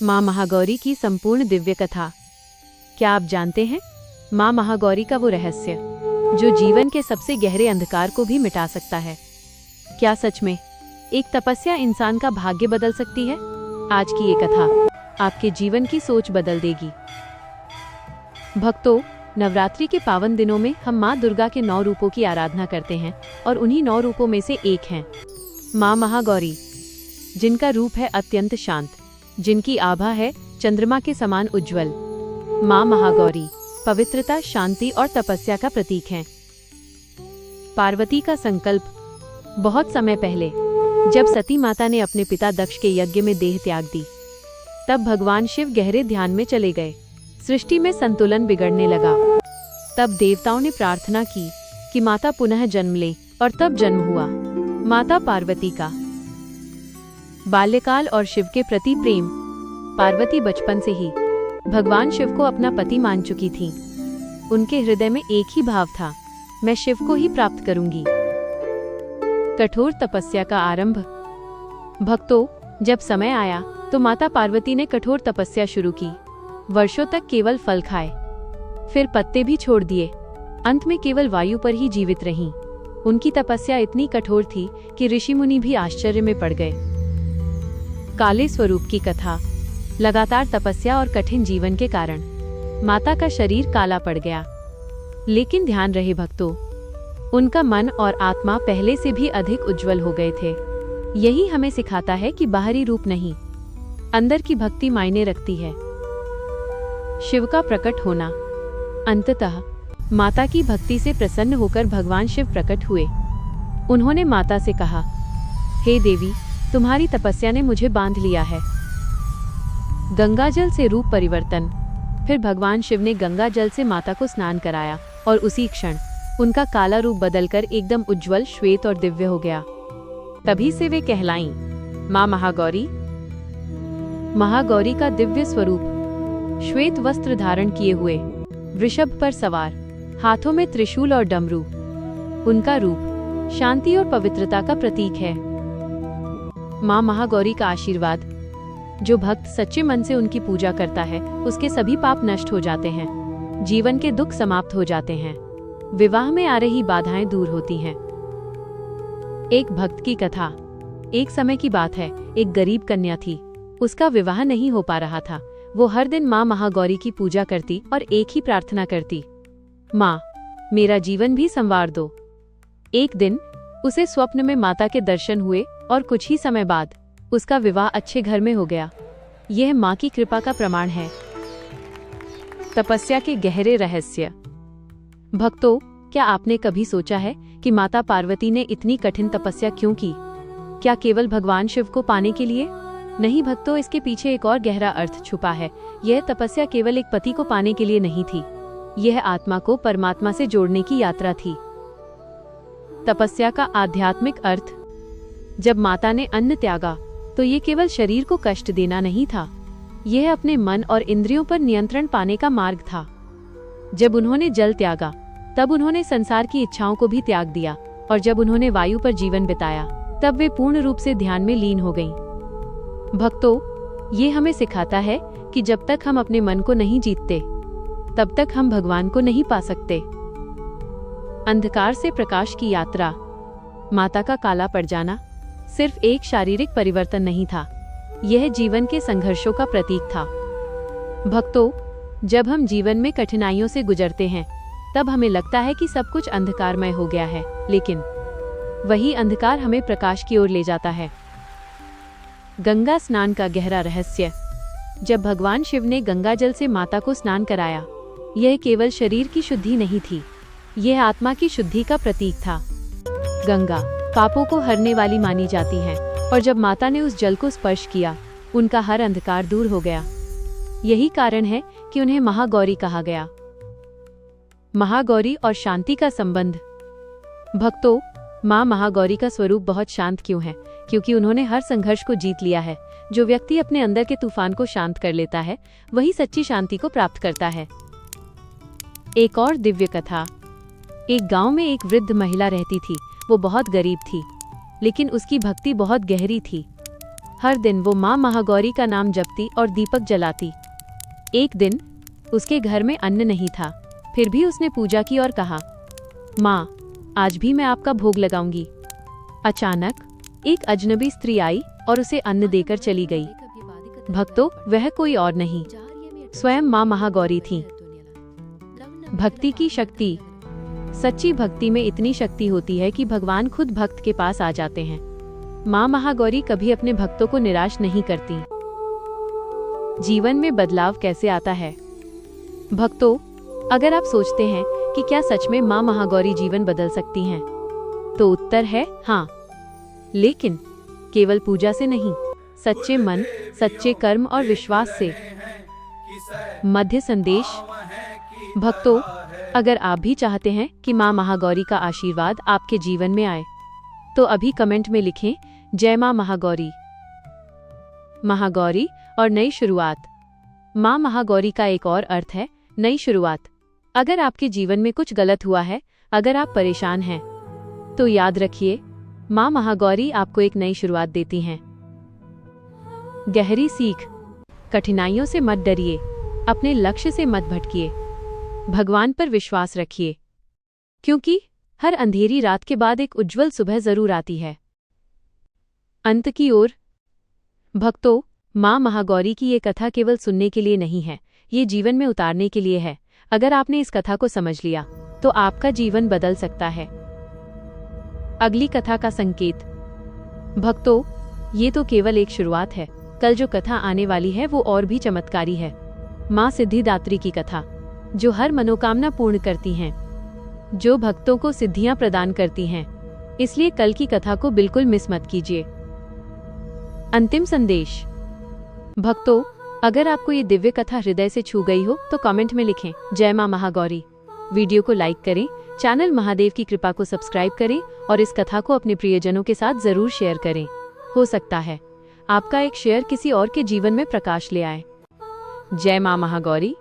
माँ महागौरी की संपूर्ण दिव्य कथा। क्या आप जानते हैं माँ महागौरी का वो रहस्य जो जीवन के सबसे गहरे अंधकार को भी मिटा सकता है? क्या सच में एक तपस्या इंसान का भाग्य बदल सकती है? आज की ये कथा आपके जीवन की सोच बदल देगी। भक्तों, नवरात्रि के पावन दिनों में हम माँ दुर्गा के 9 रूपों की आराधना करते हैं और उन्हीं 9 रूपों में से एक हैं माँ महागौरी, जिनका रूप है अत्यंत शांत, जिनकी आभा है चंद्रमा के समान उज्जवल। माँ महागौरी पवित्रता, शांति और तपस्या का प्रतीक हैं। पार्वती का संकल्प। बहुत समय पहले जब सती माता ने अपने पिता दक्ष के यज्ञ में देह त्याग दी, तब भगवान शिव गहरे ध्यान में चले गए। सृष्टि में संतुलन बिगड़ने लगा। तब देवताओं ने प्रार्थना की कि माता पुनः जन्म ले, और तब जन्म हुआ माता पार्वती का। बाल्यकाल और शिव के प्रति प्रेम। पार्वती बचपन से ही भगवान शिव को अपना पति मान चुकी थी। उनके हृदय में एक ही भाव था, मैं शिव को ही प्राप्त करूंगी। कठोर तपस्या का आरंभ। भक्तों, जब समय आया तो माता पार्वती ने कठोर तपस्या शुरू की। वर्षों तक केवल फल खाए, फिर पत्ते भी छोड़ दिए। अंत में केवल वायु पर ही जीवित रहीं। उनकी तपस्या इतनी कठोर थी कि ऋषि मुनि भी आश्चर्य में पड़ गए। काले स्वरूप की कथा। लगातार तपस्या और कठिन जीवन के कारण माता का शरीर काला पड़ गया, लेकिन ध्यान रहे भक्तों, उनका मन और आत्मा पहले से भी अधिक उज्जवल हो गए थे। यही हमें सिखाता है कि बाहरी रूप नहीं, अंदर की भक्ति मायने रखती है। शिव का प्रकट होना। अंततः माता की भक्ति से प्रसन्न होकर भगवान शिव प्रकट हुए। उन्होंने माता से कहा, हे देवी, तुम्हारी तपस्या ने मुझे बांध लिया है। गंगाजल से रूप परिवर्तन। फिर भगवान शिव ने गंगाजल से माता को स्नान कराया और उसी क्षण उनका काला रूप बदलकर एकदम उज्जवल, श्वेत और दिव्य हो गया। तभी से वे कहलाईं माँ महागौरी। महागौरी का दिव्य स्वरूप। श्वेत वस्त्र धारण किए हुए, वृषभ पर सवार, हाथों में त्रिशूल और डमरू। उनका रूप शांति और पवित्रता का प्रतीक है। माँ महागौरी का आशीर्वाद। जो भक्त सच्चे मन से उनकी पूजा करता है, उसके सभी पाप नष्ट हो जाते हैं, जीवन के दुख समाप्त हो जाते हैं, विवाह में आ रही बाधाएं दूर होती हैं। एक भक्त की कथा। एक समय की बात है, एक गरीब कन्या थी। उसका विवाह नहीं हो पा रहा था। वो हर दिन माँ महागौरी की पूजा करती और एक ही प्रार्थना करती, माँ, मेरा जीवन भी संवार दो। एक दिन उसे स्वप्न में माता के दर्शन हुए और कुछ ही समय बाद उसका विवाह अच्छे घर में हो गया। यह माँ की कृपा का प्रमाण है। तपस्या के गहरे रहस्य। भक्तों, क्या आपने कभी सोचा है कि माता पार्वती ने इतनी कठिन तपस्या क्यों की? क्या केवल भगवान शिव को पाने के लिए? नहीं भक्तों, इसके पीछे एक और गहरा अर्थ छुपा है। यह तपस्या केवल एक पति को पाने के लिए नहीं थी, यह आत्मा को परमात्मा से जोड़ने की यात्रा थी। तपस्या का आध्यात्मिक अर्थ। जब माता ने अन्न त्यागा तो ये केवल शरीर को कष्ट देना नहीं था, यह अपने मन और इंद्रियों पर नियंत्रण पाने का मार्ग था। जब उन्होंने जल त्यागा, तब उन्होंने संसार की इच्छाओं को भी त्याग दिया, और जब उन्होंने वायु पर जीवन बिताया, तब वे पूर्ण रूप से ध्यान में लीन हो गईं। भक्तों, ये हमें सिखाता है कि जब तक हम अपने मन को नहीं जीतते, तब तक हम भगवान को नहीं पा सकते। अंधकार से प्रकाश की यात्रा। माता का काला पड़ जाना सिर्फ एक शारीरिक परिवर्तन नहीं था, यह जीवन के संघर्षों का प्रतीक था। भक्तों, जब हम जीवन में कठिनाइयों से गुजरते हैं, तब हमें लगता है कि सब कुछ अंधकारमय हो गया है, लेकिन वही अंधकार हमें प्रकाश की ओर ले जाता है। गंगा स्नान का गहरा रहस्य। जब भगवान शिव ने गंगाजल से माता को स्नान कराया, यह केवल शरीर की शुद्धि नहीं थी, यह आत्मा की शुद्धि का प्रतीक था। गंगा पापों को हरने वाली मानी जाती है, और जब माता ने उस जल को स्पर्श किया, उनका हर अंधकार दूर हो गया। यही कारण है कि उन्हें महागौरी कहा गया। महागौरी और शांति का संबंध। भक्तों, माँ महागौरी का स्वरूप बहुत शांत क्यों है? क्योंकि उन्होंने हर संघर्ष को जीत लिया है। जो व्यक्ति अपने अंदर के तूफान को शांत कर लेता है, वही सच्ची शांति को प्राप्त करता है। एक और दिव्य कथा। एक गांव में एक वृद्ध महिला रहती थी। वो बहुत गरीब थी, लेकिन उसकी भक्ति बहुत गहरी थी। हर दिन वो माँ महागौरी का नाम जपती और दीपक जलाती। एक दिन उसके घर में अन्न नहीं था, फिर भी उसने पूजा की और कहा, माँ, आज भी मैं आपका भोग लगाऊंगी। अचानक एक अजनबी स्त्री आई और उसे अन्न देकर चली गई। भक्तों, वह कोई और नहीं, स्वयं माँ महागौरी थीं। भक्ति की शक्ति। सच्ची भक्ति में इतनी शक्ति होती है कि भगवान खुद भक्त के पास आ जाते हैं। माँ महागौरी कभी अपने भक्तों को निराश नहीं करती। जीवन में बदलाव कैसे आता है? भक्तों, अगर आप सोचते हैं कि क्या सच में माँ महागौरी जीवन बदल सकती हैं, तो उत्तर है हाँ, लेकिन केवल पूजा से नहीं, सच्चे मन, सच्चे कर्म और विश्वास से। मध्य संदेश। भक्तों, अगर आप भी चाहते हैं कि माँ महागौरी का आशीर्वाद आपके जीवन में आए, तो अभी कमेंट में लिखें, जय माँ महागौरी। महागौरी और नई शुरुआत। माँ महागौरी का एक और अर्थ है नई शुरुआत। अगर आपके जीवन में कुछ गलत हुआ है, अगर आप परेशान हैं, तो याद रखिए, माँ महागौरी आपको एक नई शुरुआत देती हैं। गहरी सीख। कठिनाइयों से मत डरिए, अपने लक्ष्य से मत भटकिए, भगवान पर विश्वास रखिए, क्योंकि हर अंधेरी रात के बाद एक उज्जवल सुबह जरूर आती है। अंत की ओर। भक्तों, माँ महागौरी की ये कथा केवल सुनने के लिए नहीं है, ये जीवन में उतारने के लिए है। अगर आपने इस कथा को समझ लिया, तो आपका जीवन बदल सकता है। अगली कथा का संकेत। भक्तों, ये तो केवल एक शुरुआत है। कल जो कथा आने वाली है वो और भी चमत्कारी है। माँ सिद्धिदात्री की कथा, जो हर मनोकामना पूर्ण करती हैं, जो भक्तों को सिद्धियां प्रदान करती हैं। इसलिए कल की कथा को बिल्कुल मिस मत कीजिए। अंतिम संदेश। भक्तों, अगर आपको ये दिव्य कथा हृदय से छू गई हो, तो कमेंट में लिखें, जय माँ महागौरी। वीडियो को लाइक करें, चैनल महादेव की कृपा को सब्सक्राइब करें और इस कथा को अपने प्रियजनों के साथ जरूर शेयर करें। हो सकता है आपका एक शेयर किसी और के जीवन में प्रकाश ले आए। जय माँ महागौरी।